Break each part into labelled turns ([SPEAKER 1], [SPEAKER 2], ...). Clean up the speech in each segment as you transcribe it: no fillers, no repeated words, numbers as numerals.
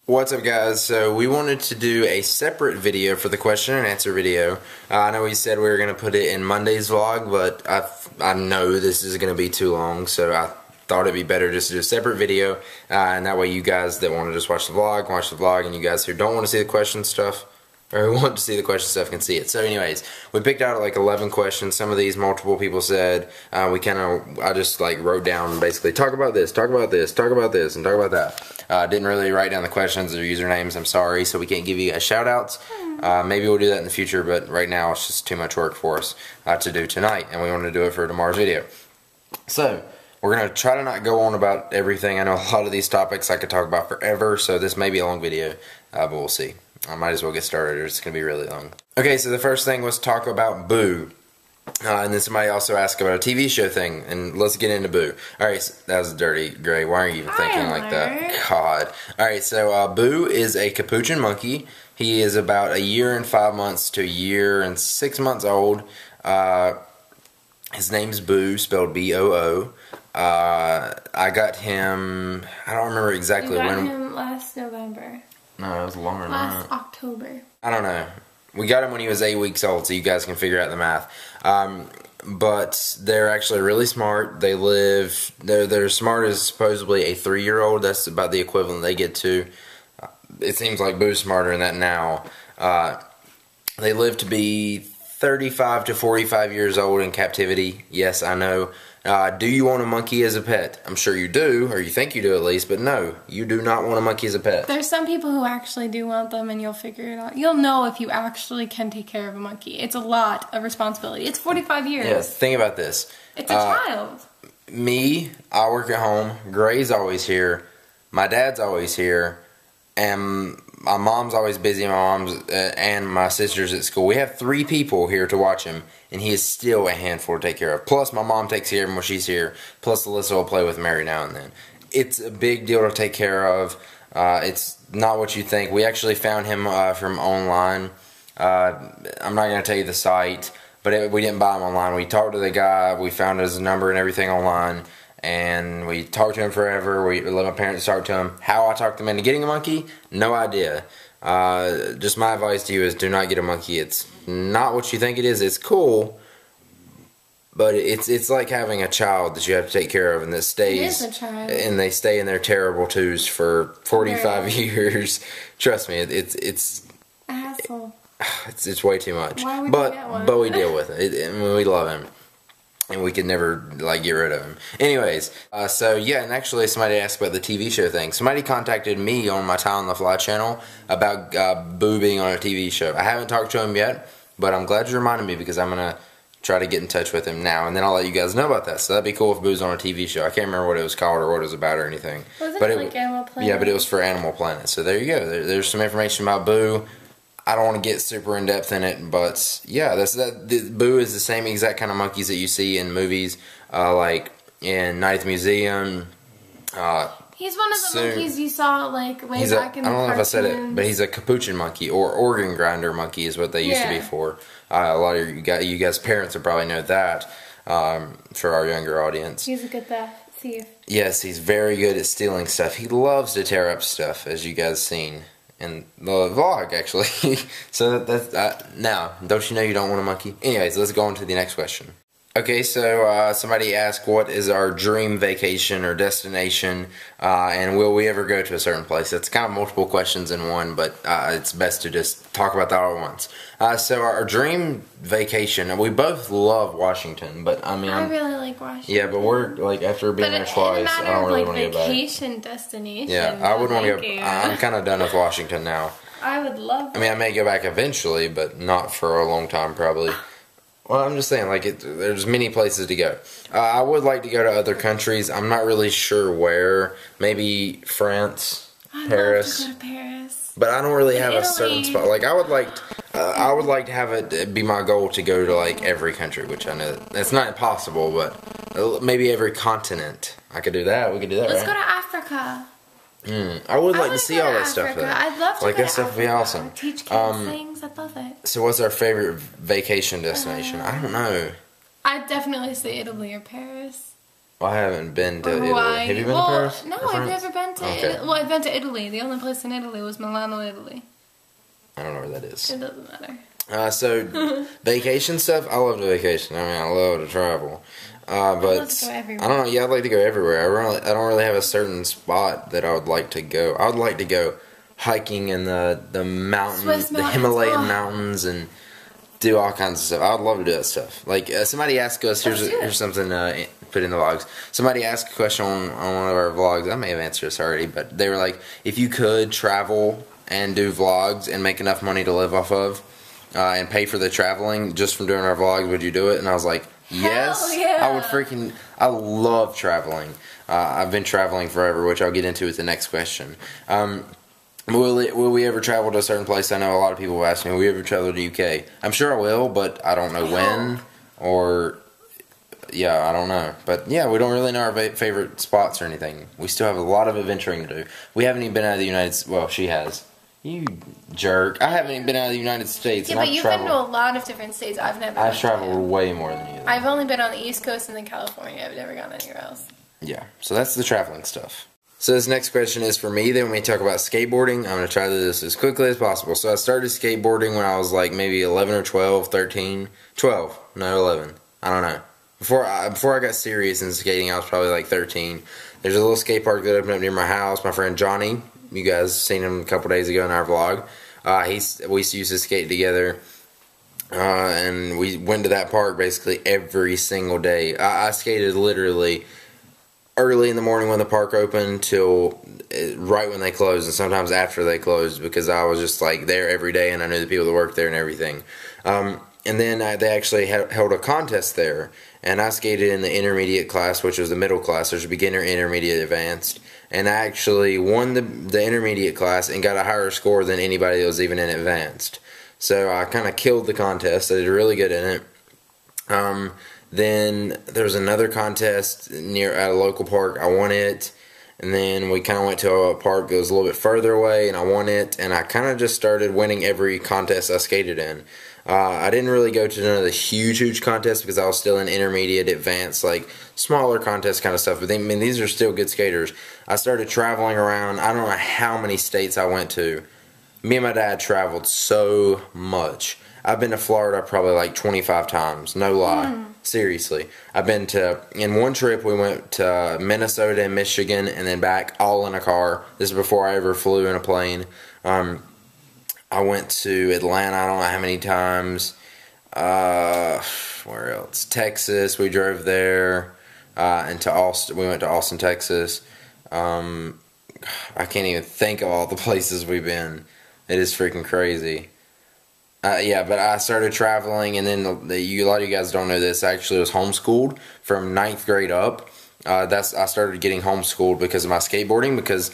[SPEAKER 1] What's up, guys? So we wanted to do a separate video for the question and answer video. I know we said we were going to put it in Monday's vlog, but I know this is going to be too long, so I thought it'd be better just to do a separate video, and that way you guys that want to just watch the vlog, and you guys who don't want to see the question stuff, or who want to see the question stuff, can see it. So anyways, we picked out like 11 questions. Some of these multiple people said. I just like wrote down basically talk about this, talk about this, talk about this, and talk about that. Didn't really write down the questions or usernames, I'm sorry, so we can't give you guys shout outs. Maybe we'll do that in the future, but right now it's just too much work for us to do tonight, and we want to do it for tomorrow's video. So we're going to try to not go on about everything. I know a lot of these topics I could talk about forever, so this may be a long video, but we'll see. I might as well get started, or it's going to be really long. Okay, so the first thing was talk about Boo. And then somebody also asked about a TV show thing, and let's get into Boo. Alright, so that was dirty, Gray. Why are you even thinking like that? God. Alright, so Boo is a capuchin monkey. He is about 1 year and 5 months to 1 year and 6 months old. His name's Boo, spelled B-O-O. I got him, I don't remember exactly when.
[SPEAKER 2] You got him last November.
[SPEAKER 1] No, it was longer than that.
[SPEAKER 2] Last October.
[SPEAKER 1] I don't know. We got him when he was 8 weeks old, so you guys can figure out the math. But they're actually really smart. They're smart as supposedly a 3-year-old. That's about the equivalent they get to. It seems like Boo's smarter than that now. They live to be 35 to 45 years old in captivity. Yes, I know. Do you want a monkey as a pet? I'm sure you do, or you think you do at least, but no, you do not want a monkey as a pet.
[SPEAKER 2] There's some people who actually do want them, and you'll figure it out. You'll know if you actually can take care of a monkey. It's a lot of responsibility. It's 45 years.
[SPEAKER 1] Yes, think about this.
[SPEAKER 2] It's a child.
[SPEAKER 1] Me, I work at home. Gray's always here. My dad's always here. And my mom's always busy. My mom's and my sister's at school. We have 3 people here to watch him, and he is still a handful to take care of. Plus, my mom takes care of him when she's here. Plus, Alyssa will play with him every now and then. It's a big deal to take care of. It's not what you think. We actually found him from online. I'm not going to tell you the site, but we didn't buy him online. We talked to the guy. We found his number and everything online. And we talked to him forever. We let my parents talk to him. How I talked them into getting a monkey? No idea. Just my advice to you is do not get a monkey. It's not what you think it is. It's cool, but it's like having a child that you have to take care of, and that stays.
[SPEAKER 2] It is a child.
[SPEAKER 1] And they stay in their terrible twos for 45 years. Trust me, it's
[SPEAKER 2] a hassle.
[SPEAKER 1] It's way too much.
[SPEAKER 2] Why would
[SPEAKER 1] but
[SPEAKER 2] you get one?
[SPEAKER 1] But we deal with it. We love him. And we could never, like, get rid of him. Anyways, so yeah, and actually somebody asked about the TV show thing. Somebody contacted me on my Tie on the Fly channel about Boo being on a TV show. I haven't talked to him yet, but I'm glad you reminded me because I'm going to try to get in touch with him now, and then I'll let you guys know about that. So that'd be cool if Boo's on a TV show. I can't remember what it was called or what it was about or anything.
[SPEAKER 2] Wasn't it like Animal Planet?
[SPEAKER 1] Yeah, but it was for Animal Planet. So there you go. There's some information about Boo. I don't want to get super in depth in it, but yeah, Boo is the same exact kind of monkeys that you see in movies, like in Night at the Museum.
[SPEAKER 2] He's one of the monkeys you saw like way back in the cartoons.
[SPEAKER 1] I don't know if I said it, but he's a capuchin monkey, or organ grinder monkey is what they used to be for. A lot of you guys' parents would probably know that for our younger audience.
[SPEAKER 2] He's a good thief.
[SPEAKER 1] Yes, he's very good at stealing stuff. He loves to tear up stuff, as you guys seen in the vlog, actually. So that's now, don't you know you don't want a monkey? Anyways, let's go on to the next question. Okay, so somebody asked what is our dream vacation or destination, and will we ever go to a certain place? It's kind of multiple questions in one, but it's best to just talk about that all at once. So our dream vacation, and we both love Washington, but I mean,
[SPEAKER 2] I really like Washington.
[SPEAKER 1] Yeah, but we're like, after being there twice, I don't really want to go back.
[SPEAKER 2] Vacation destination.
[SPEAKER 1] Yeah, I would want to go. I'm kind of done with Washington now.
[SPEAKER 2] I would love that.
[SPEAKER 1] I mean, I may go back eventually, but not for a long time, probably. Well, I'm just saying, like, there's many places to go. I would like to go to other countries. I'm not really sure where. Maybe France, Paris.
[SPEAKER 2] I'd love to go to Paris.
[SPEAKER 1] But I don't really have
[SPEAKER 2] Italy.
[SPEAKER 1] a certain spot. Like, I would like to have it be my goal to go to, like, every country, which I know that's not impossible, but maybe every continent. I could do that. We could do that,
[SPEAKER 2] Let's
[SPEAKER 1] right?
[SPEAKER 2] go to Africa.
[SPEAKER 1] I would like to see all that stuff, though.
[SPEAKER 2] I'd love to
[SPEAKER 1] like,
[SPEAKER 2] go
[SPEAKER 1] that stuff would be awesome.
[SPEAKER 2] Teach kids things. I'd love it.
[SPEAKER 1] So what's our favorite vacation destination? I don't know.
[SPEAKER 2] I'd definitely say Italy or Paris.
[SPEAKER 1] Well, I haven't been to Italy.
[SPEAKER 2] Hawaii.
[SPEAKER 1] Have you been to Paris?
[SPEAKER 2] No, I've never been to
[SPEAKER 1] Okay.
[SPEAKER 2] Italy. Well, I've been to Italy. The only place in Italy was Milano, Italy.
[SPEAKER 1] I don't know where that is.
[SPEAKER 2] It doesn't matter.
[SPEAKER 1] So, vacation stuff, I love to vacation. I mean, I love to travel.
[SPEAKER 2] I'd
[SPEAKER 1] But
[SPEAKER 2] love to go everywhere.
[SPEAKER 1] I don't know. Yeah, I'd like to go everywhere. I don't really have a certain spot that I would like to go. I would like to go hiking in the mountains,
[SPEAKER 2] Swiss
[SPEAKER 1] the
[SPEAKER 2] mountains.
[SPEAKER 1] Himalayan
[SPEAKER 2] Oh.
[SPEAKER 1] mountains, and do all kinds of stuff. I would love to do that stuff. Like somebody asked us. Here's something put in the vlogs. Somebody asked a question on one of our vlogs. I may have answered this already, but they were like, if you could travel and do vlogs and make enough money to live off of, and pay for the traveling just from doing our vlogs, would you do it? And I was like, yes.
[SPEAKER 2] Hell yeah.
[SPEAKER 1] I would freaking. I love traveling. I've been traveling forever, which I'll get into with the next question. Will we ever travel to a certain place? I know a lot of people have asked me, will we ever travel to the UK? I'm sure I will, but I don't know when, or, yeah, I don't know. But, yeah, we don't really know our favorite spots or anything. We still have a lot of adventuring to do. We haven't even been out of the United States. Well, she has. You jerk. I haven't even been out of the United States.
[SPEAKER 2] Yeah,
[SPEAKER 1] and
[SPEAKER 2] but you've been to a lot of different states. I've never.
[SPEAKER 1] I've
[SPEAKER 2] been
[SPEAKER 1] traveled
[SPEAKER 2] to.
[SPEAKER 1] way more than you.
[SPEAKER 2] I've only been on the East Coast and then California. I've never gone anywhere else.
[SPEAKER 1] Yeah, so that's the traveling stuff. So this next question is for me. Then when we talk about skateboarding, I'm going to try to do this as quickly as possible. So I started skateboarding when I was like maybe 11 or 12, 13, 12, no 11. I don't know. Before I got serious in skating, I was probably like 13. There's a little skate park that opened up near my house. My friend Johnny, you guys seen him a couple days ago in our vlog. We used to skate together. And we went to that park basically every single day. I skated literally early in the morning when the park opened till right when they closed, and sometimes after they closed, because I was just like there every day and I knew the people that worked there and everything. And then they actually held a contest there, and I skated in the intermediate class, which was the middle class. There's a beginner, intermediate, advanced, and I actually won the intermediate class and got a higher score than anybody that was even in advanced. So I kind of killed the contest. I did really good in it. Then there was another contest at a local park. I won it. And then we kind of went to a park that was a little bit further away, and I won it. And I kind of just started winning every contest I skated in. I didn't really go to none of the huge contests because I was still in intermediate, advanced, like smaller contest kind of stuff. But I mean, these are still good skaters. I started traveling around. I don't know how many states I went to. Me and my dad traveled so much. I've been to Florida probably like 25 times. No lie. Seriously. I've been to, in one trip we went to Minnesota and Michigan and then back all in a car. This is before I ever flew in a plane. I went to Atlanta, I don't know how many times. Where else? Texas, we drove there. And to Austin, we went to Austin, Texas. I can't even think of all the places we've been. It is freaking crazy. Yeah, but I started traveling, and then a lot of you guys don't know this. I actually was homeschooled from 9th grade up. I started getting homeschooled because of my skateboarding, because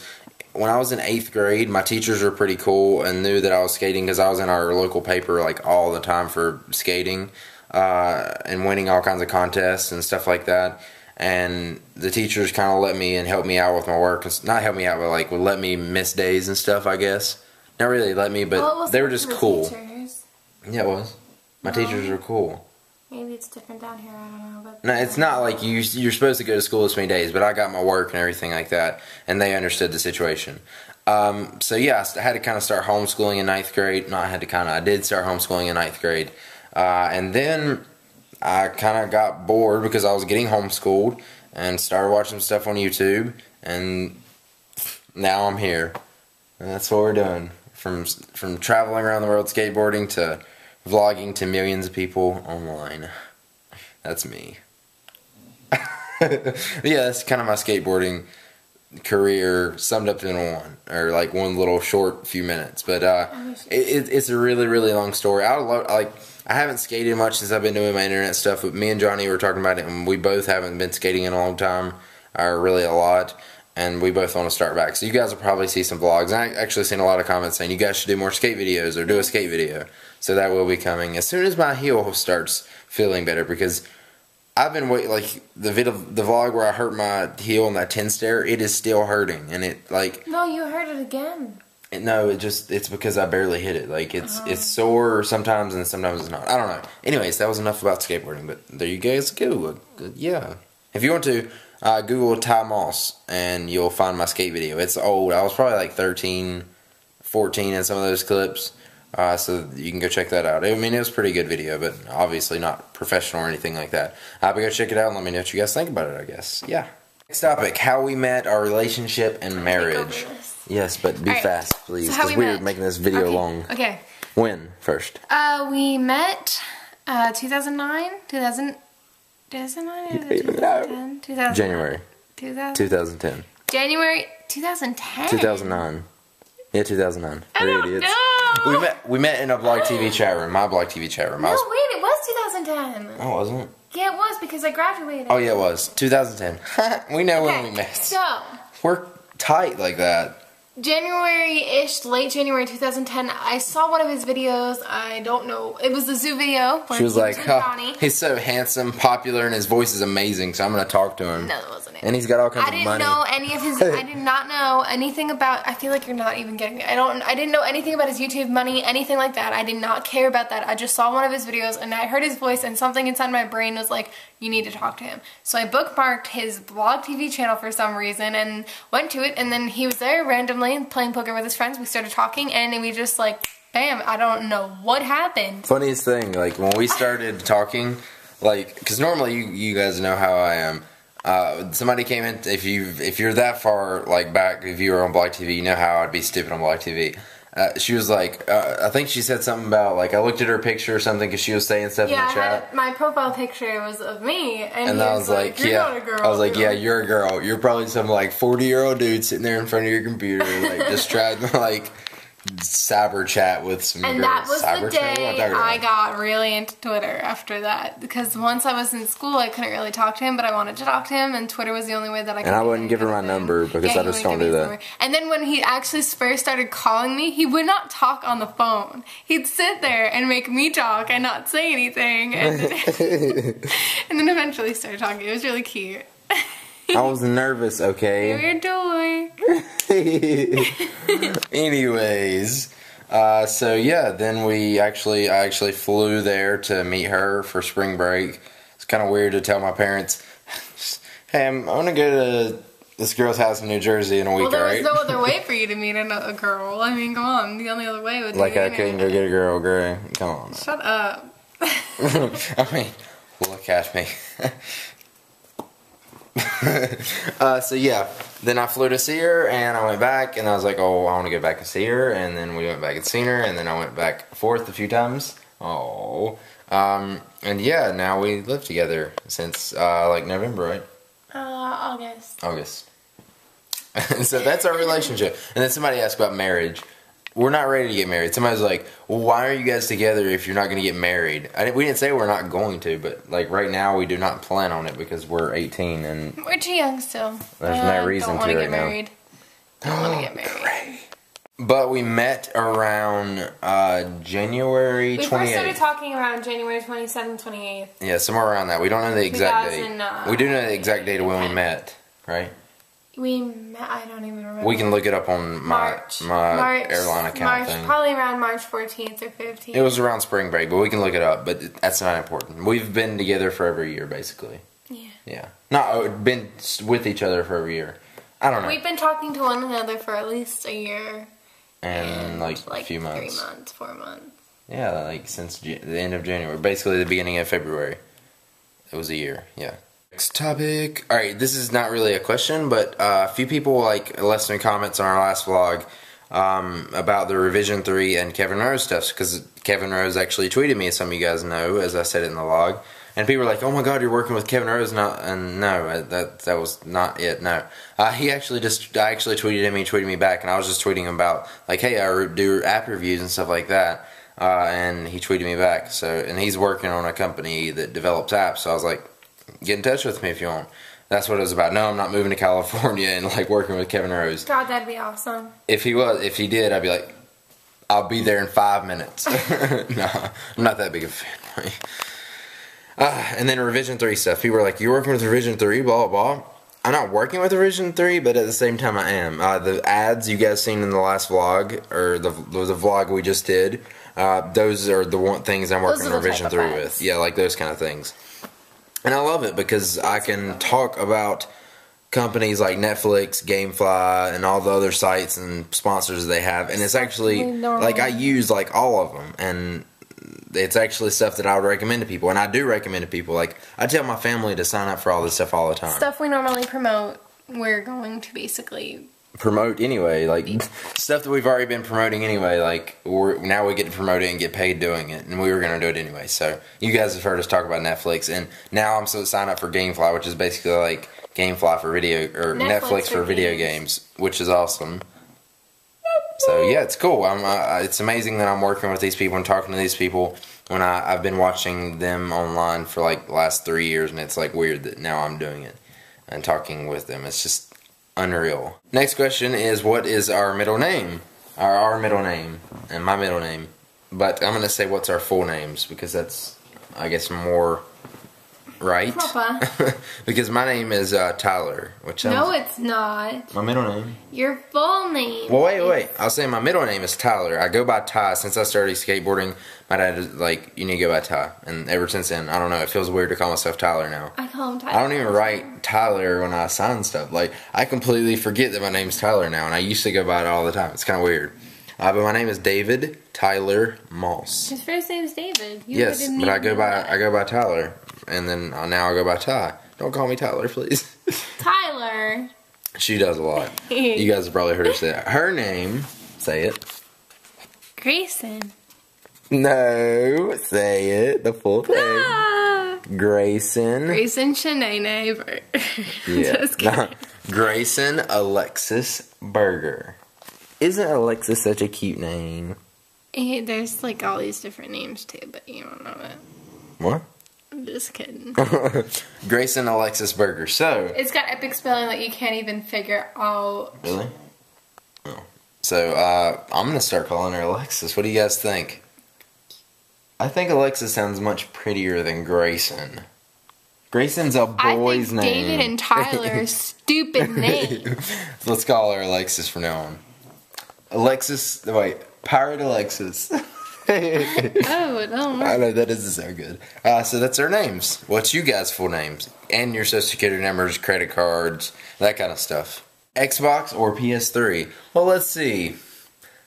[SPEAKER 1] when I was in 8th grade, my teachers were pretty cool and knew that I was skating because I was in our local paper like all the time for skating and winning all kinds of contests and stuff like that. And the teachers kind of let me and helped me out with my work. Not help me out, but like would let me miss days and stuff, I guess. Not really let me, but they were just cool.
[SPEAKER 2] Teachers.
[SPEAKER 1] Yeah, it was. My teachers were cool.
[SPEAKER 2] Maybe it's different down here. I don't know. But
[SPEAKER 1] No, it's not like you're supposed to go to school this many days, but I got my work and everything like that, and they understood the situation. So yeah, I had to kind of start homeschooling in 9th grade. I did start homeschooling in 9th grade. And then I kind of got bored because I was getting homeschooled and started watching stuff on YouTube, and now I'm here. And that's what we're doing. From traveling around the world skateboarding to vlogging to millions of people online. That's me. Yeah, that's kind of my skateboarding career summed up in one little short few minutes. But it's a really, really long story. I haven't skated much since I've been doing my internet stuff, but me and Johnny were talking about it, and we both haven't been skating in a long time, or really a lot. And we both want to start back. So you guys will probably see some vlogs. And I actually seen a lot of comments saying you guys should do more skate videos or do a skate video. So that will be coming as soon as my heel starts feeling better, because I've been waiting, like the vlog where I hurt my heel on that 10 stair, it is still hurting, and it like.
[SPEAKER 2] No, you hurt it again.
[SPEAKER 1] No, it's because I barely hit it. Like it's sore sometimes and sometimes it's not. I don't know. Anyways, that was enough about skateboarding, but there you guys go. Yeah. If you want to, Google Ty Moss, and you'll find my skate video. It's old. I was probably like 13, 14 in some of those clips. So you can go check that out. I mean, it was a pretty good video, but obviously not professional or anything like that. But go check it out and let me know what you guys think about it, I guess. Yeah. Next topic, how we met, our relationship, and marriage. Yes, but be fast, please, because we're making this video long.
[SPEAKER 2] Okay.
[SPEAKER 1] When, first?
[SPEAKER 2] We met 2009? 2009? 2010?
[SPEAKER 1] January. 2010.
[SPEAKER 2] January 2010?
[SPEAKER 1] 2009. Yeah, 2009.
[SPEAKER 2] I don't know.
[SPEAKER 1] We met in a Blog TV chat room, my Blog TV chat room.
[SPEAKER 2] No, wait, it was 2010.
[SPEAKER 1] Oh, wasn't it?
[SPEAKER 2] Yeah, it was, because I graduated.
[SPEAKER 1] Oh, yeah, it was. 2010. We know when we met.
[SPEAKER 2] So,
[SPEAKER 1] we're tight like that.
[SPEAKER 2] January-ish, late January 2010, I saw one of his videos. I don't know. It was the zoo video. Where
[SPEAKER 1] she was like, he's so handsome, popular, and his voice is amazing, so I'm going to talk to him.
[SPEAKER 2] No, that wasn't it.
[SPEAKER 1] And he's got all kinds of money.
[SPEAKER 2] I did not know anything about, I feel like you're not even getting me. I didn't know anything about his YouTube money, anything like that. I did not care about that. I just saw one of his videos, and I heard his voice, and something inside my brain was like, you need to talk to him. So I bookmarked his Blog TV channel for some reason and went to it, and then he was there randomly playing poker with his friends. We started talking, and we just like, bam, I don't know what happened.
[SPEAKER 1] Funniest thing, like when we started talking, like, because normally you guys know how I am. Somebody came in, if you're that far like back, if you were on Blog TV, you know how I'd be stupid on Blog TV. She was like, I think she said something about, like, I looked at her picture or something because she was saying stuff in the chat.
[SPEAKER 2] My profile picture was of me, and
[SPEAKER 1] I was like,
[SPEAKER 2] you're not a girl.
[SPEAKER 1] I was like, yeah, you're a girl. You're probably some, like, 40-year-old dude sitting there in front of your computer, like, just trying to, like, cyber chat with some girls.
[SPEAKER 2] And that was the day I got really into Twitter after that, because once I was in school, I couldn't really talk to him, but I wanted to talk to him, and Twitter was the only way that I could.
[SPEAKER 1] And I wouldn't give her my number because I just don't do that.
[SPEAKER 2] And then when he actually first started calling me, he would not talk on the phone. He'd sit there and make me talk and not say anything, and and then eventually started talking. It was really cute.
[SPEAKER 1] I was nervous, okay?
[SPEAKER 2] You're a toy.
[SPEAKER 1] Anyways, so yeah, then I actually flew there to meet her for spring break. It's kind of weird to tell my parents, hey, I'm gonna go to this girl's house in New Jersey in a week,
[SPEAKER 2] there was no other way for you to meet a girl. I mean, come on, the only other way would be...
[SPEAKER 1] Like, I couldn't go get a girl, Gray. Come on.
[SPEAKER 2] Shut up.
[SPEAKER 1] I mean, look at me. So yeah, then I flew to see her, and I went back, and I was like, oh, I want to go back and see her, and then we went back and seen her, and then I went back and forth a few times. And yeah, now we live together since like November, right? August. So that's our relationship. And then somebody asked about marriage. We're not ready to get married. Somebody's like, well, why are you guys together if you're not going to get married? We didn't say we're not going to, but like right now we do not plan on it because we're 18 and...
[SPEAKER 2] We're too young still.
[SPEAKER 1] There's no reason to right now.
[SPEAKER 2] Don't want to get married.
[SPEAKER 1] Great. But we met around January 28th.
[SPEAKER 2] We first started talking around January 27th, 28th.
[SPEAKER 1] Yeah, somewhere around that. We don't know the exact date. We do know the exact date of when we met, right?
[SPEAKER 2] I don't even remember.
[SPEAKER 1] We can look it up on my airline account thing.
[SPEAKER 2] Probably around March 14th or 15th.
[SPEAKER 1] It was around spring break, but we can look it up. But that's not important. We've been together for every year, basically.
[SPEAKER 2] Yeah.
[SPEAKER 1] Yeah. Not been with each other for every year. I don't know.
[SPEAKER 2] We've been talking to one another for at least a year.
[SPEAKER 1] And like a few months.
[SPEAKER 2] 3 months, 4 months.
[SPEAKER 1] Yeah, like since the end of January. Basically the beginning of February. It was a year, yeah. Next topic. Alright, this is not really a question, but a few people left some comments on our last vlog about the Revision 3 and Kevin Rose stuff, because Kevin Rose actually tweeted me, as some of you guys know, as I said it in the vlog. And people were like, oh my god, you're working with Kevin Rose now. And no, that was not it, no. I actually tweeted him, he tweeted me back, and I was just tweeting him about, like, hey, I do app reviews and stuff like that. And he tweeted me back, and he's working on a company that develops apps, so I was like, get in touch with me if you want. That's what it was about. No, I'm not moving to California and working with Kevin Rose.
[SPEAKER 2] God, that'd be awesome.
[SPEAKER 1] If he did, I'd be like, I'll be there in 5 minutes. No, I'm not that big of a fan. And then Revision 3 stuff. People were like, you're working with Revision 3, blah, blah, blah. I'm not working with Revision 3, but at the same time I am. The ads you guys seen in the last vlog, or the vlog we just did, those are the things I'm working Revision 3 with. Yeah, like those kind of things. And I love it because I can talk about companies like Netflix, GameFly, and all the other sites and sponsors they have, and it's actually like I use like all of them, and it's actually stuff that I would recommend to people, and I do recommend to people. Like I tell my family to sign up for all this stuff all the time.
[SPEAKER 2] Stuff we normally promote, we're going to basically
[SPEAKER 1] promote anyway, like stuff that we've already been promoting anyway. Like now we get to promote it and get paid doing it, and we were gonna do it anyway. So you guys have heard us talk about Netflix, and now I'm so signed up for GameFly, which is basically like GameFly for video or Netflix for video games, which is awesome. So yeah, it's cool. It's amazing that I'm working with these people and talking to these people when I've been watching them online for like the last 3 years, and it's like weird that now I'm doing it and talking with them. It's just unreal. Next question is, what is our middle name? Our middle name and my middle name. But I'm gonna say what's our full names because that's, I guess, more right.
[SPEAKER 2] Proper.
[SPEAKER 1] Because my name is Tyler, which sounds...
[SPEAKER 2] No, it's not.
[SPEAKER 1] My middle name.
[SPEAKER 2] Your full name.
[SPEAKER 1] Well, wait. I'll say my middle name is Tyler. I go by Ty. Since I started skateboarding, my dad is like, you need to go by Ty. And ever since then, I don't know, it feels weird to call myself Tyler now.
[SPEAKER 2] I call him Tyler.
[SPEAKER 1] I don't even write Tyler when I sign stuff. Like, I completely forget that my name's Tyler now, and I used to go by it all the time. It's kind of weird. But my name is David Tyler Moss.
[SPEAKER 2] His first name is David.
[SPEAKER 1] Yes, but I go by Tyler, and then now I go by Ty. Don't call me Tyler, please.
[SPEAKER 2] Tyler.
[SPEAKER 1] She does a lot. You guys have probably heard her say it. Her name, say it.
[SPEAKER 2] Grayson.
[SPEAKER 1] No, say it. The full thing.
[SPEAKER 2] Ah.
[SPEAKER 1] Grayson.
[SPEAKER 2] Grayson Shanae.
[SPEAKER 1] Yeah.
[SPEAKER 2] Just kidding.
[SPEAKER 1] Grayson Alexis Berger. Isn't Alexis such a cute name?
[SPEAKER 2] There's like all these different names too, but you don't know it.
[SPEAKER 1] What?
[SPEAKER 2] I'm just kidding.
[SPEAKER 1] Grayson Alexis Berger. So
[SPEAKER 2] it's got epic spelling that you can't even figure out.
[SPEAKER 1] Really? Oh. So I'm gonna start calling her Alexis. What do you guys think? I think Alexis sounds much prettier than Grayson. Grayson's a boy's name.
[SPEAKER 2] David and Tyler are stupid names.
[SPEAKER 1] Let's call her Alexis from now on. Alexis, wait, Pirate Alexis.
[SPEAKER 2] Oh, no.
[SPEAKER 1] I know, that doesn't sound good. So that's our names. What's you guys' full names? And your social security numbers, credit cards, that kind of stuff. Xbox or PS3? Well, let's see.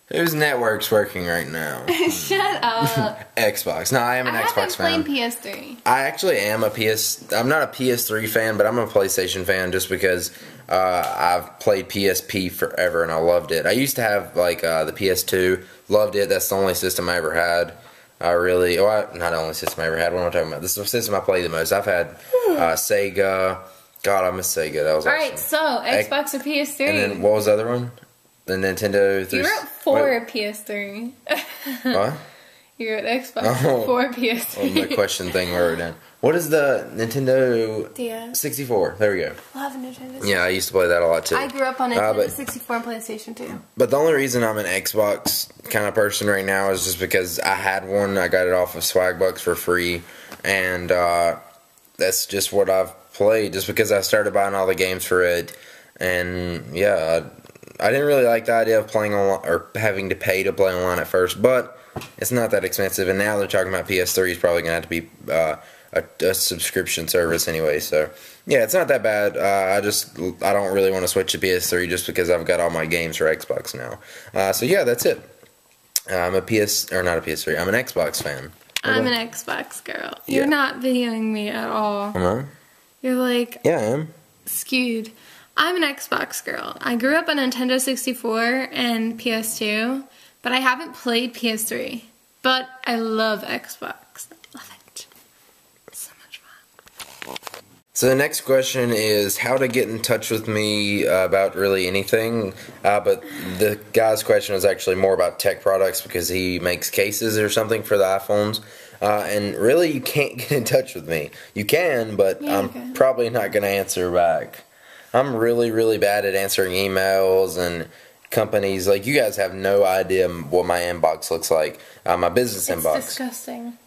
[SPEAKER 1] Whose network's working right now?
[SPEAKER 2] Shut up.
[SPEAKER 1] Xbox. No, I am an Xbox fan.
[SPEAKER 2] I haven't played PS3.
[SPEAKER 1] I actually am I'm not a PS3 fan, but I'm a PlayStation fan just because I've played PSP forever and I loved it. I used to have like the PS2, loved it. That's the only system I ever had. Not the only system I ever had. What am I talking about? This is the system I play the most. I've had Sega. God, I miss Sega. That was awesome.
[SPEAKER 2] Alright, so Xbox or PS3?
[SPEAKER 1] And then what was the other one? The Nintendo.
[SPEAKER 2] You wrote for PS3.
[SPEAKER 1] What?
[SPEAKER 2] You wrote Xbox for PS3.
[SPEAKER 1] Oh, my question thing I wrote down. What is the Nintendo
[SPEAKER 2] DS
[SPEAKER 1] 64? There we go.
[SPEAKER 2] I love Nintendo 64.
[SPEAKER 1] Yeah, I used to play that a lot too.
[SPEAKER 2] I grew up on Nintendo 64 and PlayStation 2.
[SPEAKER 1] But the only reason I'm an Xbox kind of person right now is just because I had one. I got it off of Swagbucks for free, and that's just what I've played. Just because I started buying all the games for it, and yeah, I didn't really like the idea of playing online or having to pay to play online at first, but it's not that expensive. And now they're talking about PS3 is probably going to have to be a subscription service anyway. So yeah, it's not that bad. I don't really want to switch to PS3 just because I've got all my games for Xbox now. So yeah, that's it. I'm not a PS3. I'm an Xbox fan.
[SPEAKER 2] I'm an Xbox girl. Yeah. You're not videoing me at all.
[SPEAKER 1] Am I?
[SPEAKER 2] You're like...
[SPEAKER 1] Yeah, I am.
[SPEAKER 2] Skewed. I'm an Xbox girl. I grew up on Nintendo 64 and PS2, but I haven't played PS3. But I love Xbox. I love it. It's so much fun.
[SPEAKER 1] So the next question is how to get in touch with me about really anything. But the guy's question is actually more about tech products because he makes cases or something for the iPhones. And really you can't get in touch with me. You can, but yeah, I'm probably not going to answer back. I'm really, really bad at answering emails and companies. Like, you guys have no idea what my inbox looks like. My business inbox.
[SPEAKER 2] It's disgusting.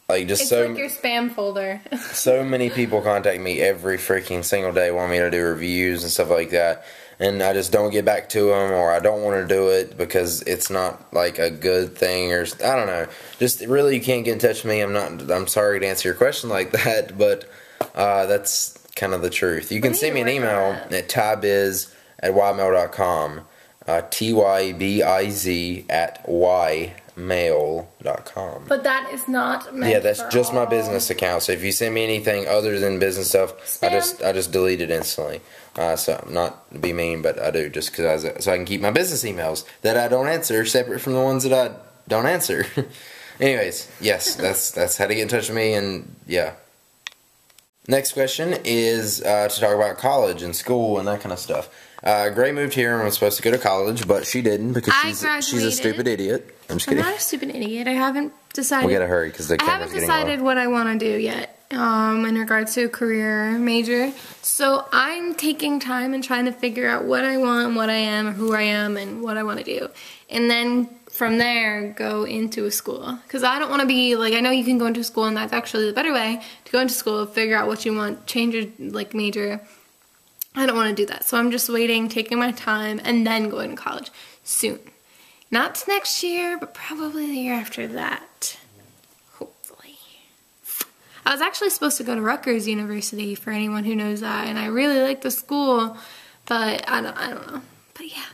[SPEAKER 1] Like, just
[SPEAKER 2] it's like your spam folder.
[SPEAKER 1] So many people contact me every freaking single day, want me to do reviews and stuff like that. And I just don't get back to them, or I don't want to do it because it's not like a good thing, or I don't know. Just really, you can't get in touch with me. I'm sorry to answer your question like that, but that's kind of the truth. You can
[SPEAKER 2] What are
[SPEAKER 1] send me
[SPEAKER 2] you
[SPEAKER 1] an email
[SPEAKER 2] working
[SPEAKER 1] at tybiz@ymail.com. tybiz@ymail.com.
[SPEAKER 2] But that is not meant
[SPEAKER 1] Yeah, that's
[SPEAKER 2] for
[SPEAKER 1] just my
[SPEAKER 2] all.
[SPEAKER 1] business account. So if you send me anything other than business stuff, I
[SPEAKER 2] Spam.
[SPEAKER 1] just delete it instantly. So not to be mean, but I do just because so I can keep my business emails that I don't answer separate from the ones that I don't answer. Anyways, yes, that's how to get in touch with me, and yeah. Next question is to talk about college and school and that kind of stuff. Gray moved here and was supposed to go to college, but she didn't because she's a stupid idiot. I'm just kidding.
[SPEAKER 2] I'm not a stupid idiot. I haven't decided.
[SPEAKER 1] We gotta hurry because the camera's getting low.
[SPEAKER 2] I haven't decided what I want to do yet in regards to a career major. So I'm taking time and trying to figure out what I want, and what I am, or who I am, and what I want to do. And then from there, go into a school. Because I don't want to be, like, I know you can go into school, and that's actually the better way to go into school, figure out what you want, change your, like, major. I don't want to do that. So I'm just waiting, taking my time, and then going to college soon. Not next year, but probably the year after that. Hopefully. I was actually supposed to go to Rutgers University, for anyone who knows that, and I really like the school, but I don't know. But yeah.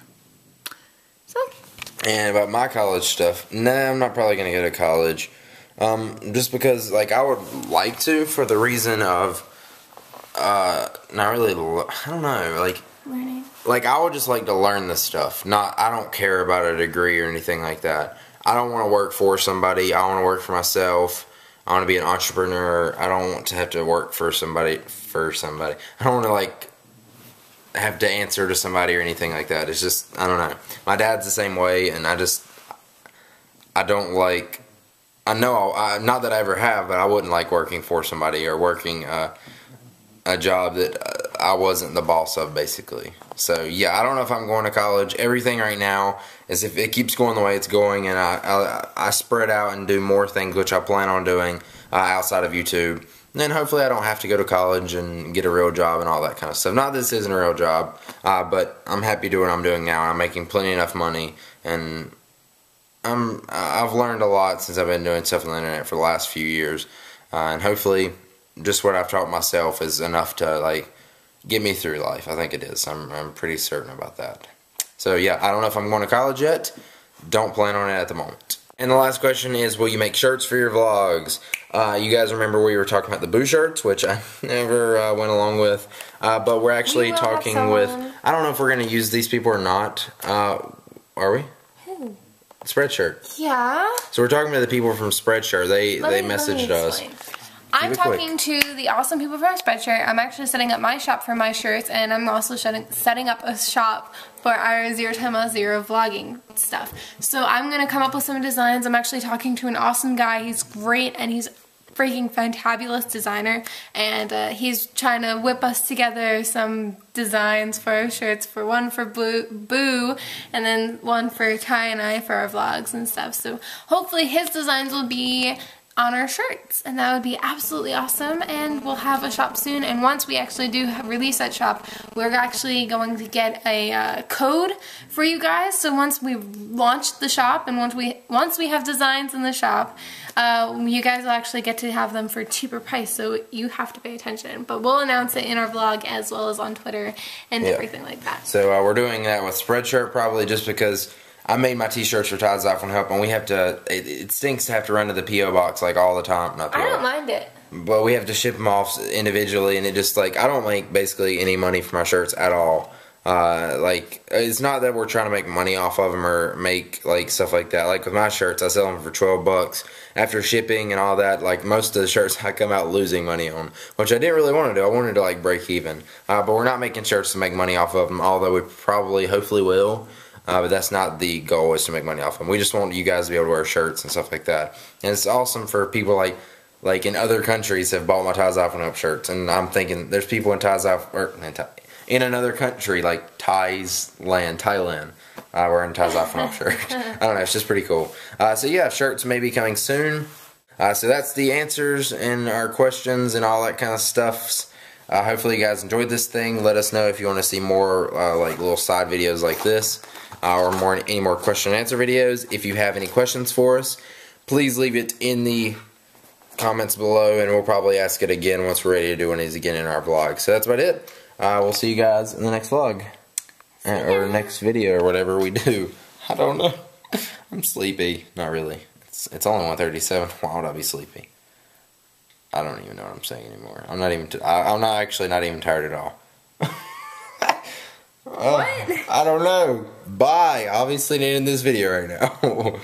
[SPEAKER 2] So.
[SPEAKER 1] And about my college stuff, I'm not probably going to go to college. Just because, like, I would like to, for the reason of, not really, I don't know, like,
[SPEAKER 2] Learning.
[SPEAKER 1] Like, I would just like to learn this stuff. I don't care about a degree or anything like that. I don't want to work for somebody. I want to work for myself. I want to be an entrepreneur. I don't want to have to work for somebody. I don't want to, like, have to answer to somebody or anything like that. It's just, I don't know. My dad's the same way, and I don't like, not that I ever have, but I wouldn't like working for somebody or working a job that I wasn't the boss of, basically. So yeah, I don't know if I'm going to college. Everything right now is, if it keeps going the way it's going, and I spread out and do more things, which I plan on doing outside of YouTube, then hopefully I don't have to go to college and get a real job and all that kind of stuff. Not that this isn't a real job, but I'm happy doing what I'm doing now. I'm making plenty enough money, and I've learned a lot since I've been doing stuff on the internet for the last few years, and hopefully just what I've taught myself is enough to, like, get me through life. I think it is. I'm pretty certain about that. So yeah, I don't know if I'm going to college yet. Don't plan on it at the moment. And the last question is, will you make shirts for your vlogs? You guys remember we were talking about the Boo shirts, which I never went along with. But we're actually talking with, I don't know if we're going to use these people or not. Are we?
[SPEAKER 2] Who?
[SPEAKER 1] Spreadshirt.
[SPEAKER 2] Yeah.
[SPEAKER 1] So we're talking to the people from Spreadshirt. They messaged us.
[SPEAKER 2] I'm talking to the awesome people from Spreadshirt. I'm actually setting up my shop for my shirts, and I'm also setting up a shop for our 0 time 0 vlogging stuff. So I'm going to come up with some designs. I'm actually talking to an awesome guy. He's great, and he's freaking fantabulous designer, and he's trying to whip us together some designs for our shirts, for one for Boo, and then one for Ty and I for our vlogs and stuff. So hopefully his designs will be on our shirts, and that would be absolutely awesome. And we'll have a shop soon, and once we actually do release that shop, we're actually going to get a code for you guys. So once we launch the shop, and once we have designs in the shop, you guys will actually get to have them for a cheaper price, so you have to pay attention. But we'll announce it in our vlog as well as on Twitter and everything like that.
[SPEAKER 1] So we're doing that with Spreadshirt, probably just because I made my t-shirts for Todd's iPhone Help, and we have to, it stinks to have to run to the P.O. box, like, all the time. Not
[SPEAKER 2] I don't mind it.
[SPEAKER 1] But we have to ship them off individually, and it just, like, I don't make basically any money from my shirts at all. Like, it's not that we're trying to make money off of them or make, like, stuff like that. Like, with my shirts, I sell them for $12. After shipping and all that, like, most of the shirts I come out losing money on, which I didn't really want to do. I wanted to, like, break even. But we're not making shirts to make money off of them, although we probably, hopefully will. But that's not the goal, is to make money off them. We just want you guys to be able to wear shirts and stuff like that. And it's awesome for people like in other countries have bought my Ty's iPhone Help shirts. And I'm thinking there's people in in another country, like Thailand, wearing Ty's iPhone Help shirt. I don't know, it's just pretty cool. So yeah, shirts may be coming soon. So that's the answers and our questions and all that kind of stuff. Hopefully you guys enjoyed this thing. Let us know if you want to see more like little side videos like this, or any more question and answer videos. If you have any questions for us, please leave it in the comments below, and we'll probably ask it again once we're ready to do one of these again in our vlog. So that's about it. We'll see you guys in the next vlog. Or next video, or whatever we do. I don't know. I'm sleepy. Not really. It's only 1:37. Why would I be sleepy? I don't even know what I'm saying anymore. I'm not even. I'm not actually not even tired at all.
[SPEAKER 2] What?
[SPEAKER 1] I don't know. Bye. Obviously, ending this video right now.